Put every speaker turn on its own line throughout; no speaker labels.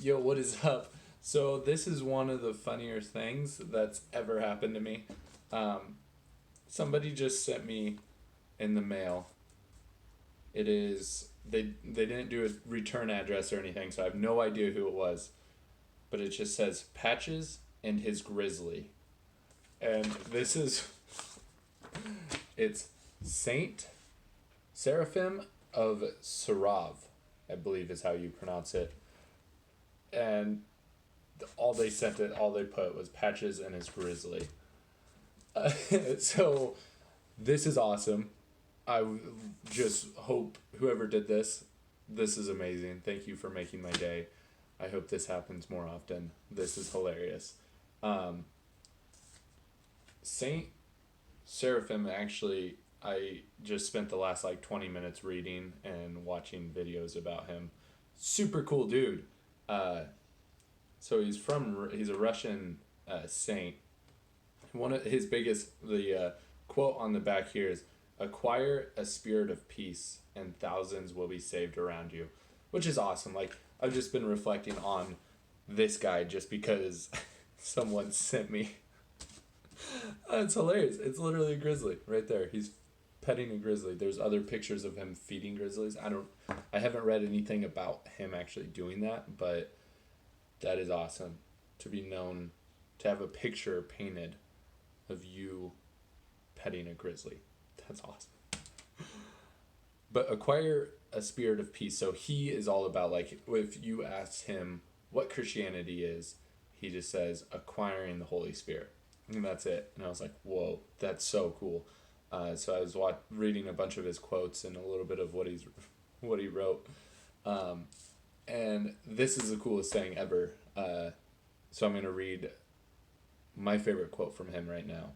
Yo, what is up? So this is one of the funnier things that's ever happened to me. Um, Somebody just sent me in the mail. It is they didn't do a return address or anything, so I have no idea who it was. But it just says Patches and his Grizzly, and this is it's Saint Seraphim of Sarov, I believe is how you pronounce it, and all they put was Patches and his Grizzly. So this is awesome. Just hope whoever did this is amazing. Thank you for making my day. I hope this happens more often. This is hilarious. Um, Saint Seraphim, actually, I just spent the last like 20 minutes reading and watching videos about him. Super cool dude. Uh, so he's a Russian saint. One of his biggest quote on the back here is, "Acquire a spirit of peace, and thousands will be saved around you," which is awesome. Like, I've just been reflecting on this guy just because someone sent me. It's hilarious. It's literally a grizzly right there. He's petting a grizzly. There's other pictures of him feeding grizzlies. I haven't read anything about him actually doing that, but that is awesome to be known, to have a picture painted of you petting a grizzly. That's awesome. But acquire a spirit of peace. So he is all about, like, if you ask him what Christianity is, he just says acquiring the Holy Spirit, and that's it. And I was like, whoa, that's so cool. So I was reading a bunch of his quotes and a little bit of what he wrote, um, and this is the coolest thing ever. So I'm gonna read my favorite quote from him right now.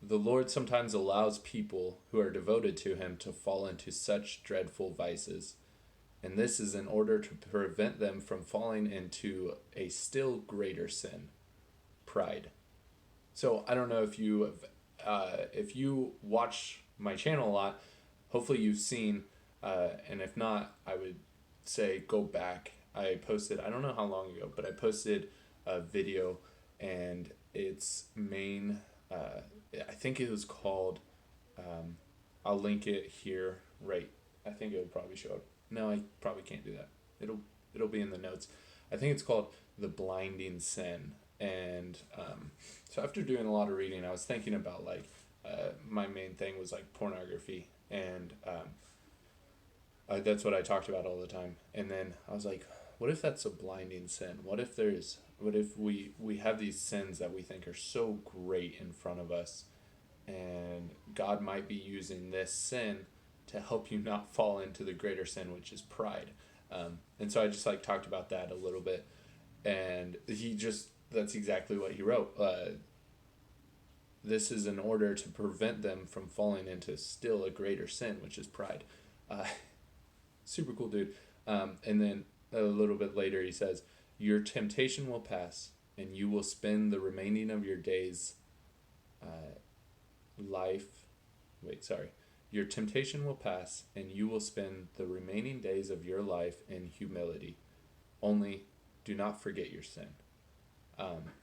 "The Lord sometimes allows people who are devoted to him to fall into such dreadful vices, and this is in order to prevent them from falling into a still greater sin, pride." So I don't know if you watch my channel a lot, hopefully you've seen, and if not, I would say go back. I posted, I don't know how long ago, but I posted a video, and its main, I think it was called, um, I'll link it here, right? I think it'll probably show up. No, I probably can't do that. It'll be in the notes. I think it's called The Blinding Sin. And so after doing a lot of reading, I was thinking about, like, my main thing was like pornography, and that's what I talked about all the time. And then I was like, what if that's a blinding sin? What if we have these sins that we think are so great in front of us, and God might be using this sin to help you not fall into the greater sin, which is pride. And so I just like talked about that a little bit, and that's exactly what he wrote. This is in order to prevent them from falling into still a greater sin, which is pride. Uh, Super cool dude. And then a little bit later, he says, "Your temptation will pass, and you will spend the remaining of your days, uh, life. Wait, sorry. Your temptation will pass, and you will spend the remaining days of your life in humility. Only do not forget your sin."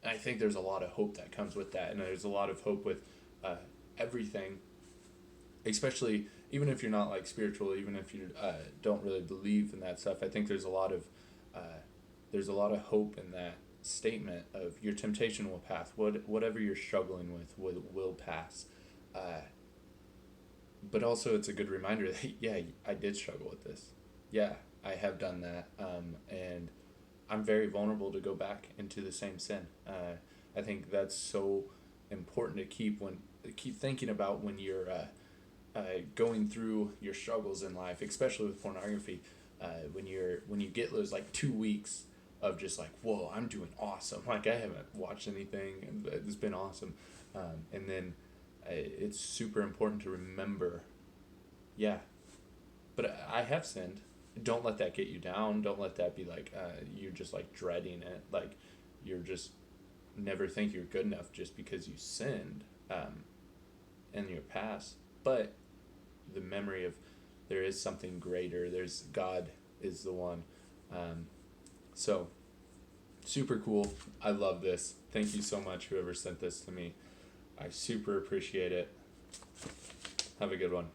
I think there's a lot of hope that comes with that, and there's a lot of hope with uh, everything, especially even if you're not like spiritual, even if you don't really believe in that stuff. I think uh, there's a lot of hope in that statement of your temptation will pass. Whatever you're struggling with will pass. Uh, but also, it's a good reminder that yeah, I did struggle with this. Yeah, I have done that, and I'm very vulnerable to go back into the same sin. I think that's so important to keep thinking about when you're going through your struggles in life, especially with pornography. When you get those like 2 weeks of just like, whoa, I'm doing awesome. Like, I haven't watched anything, and it's been awesome. And then it's super important to remember, yeah, but I have sinned. Don't let that get you down. Don't let that be like you're just like dreading it. Like, you're just never think you're good enough just because you sinned in your past. But the memory of there is something greater. There's God is the one. Um, So, super cool. I love this. Thank you so much, whoever sent this to me. I super appreciate it. Have a good one.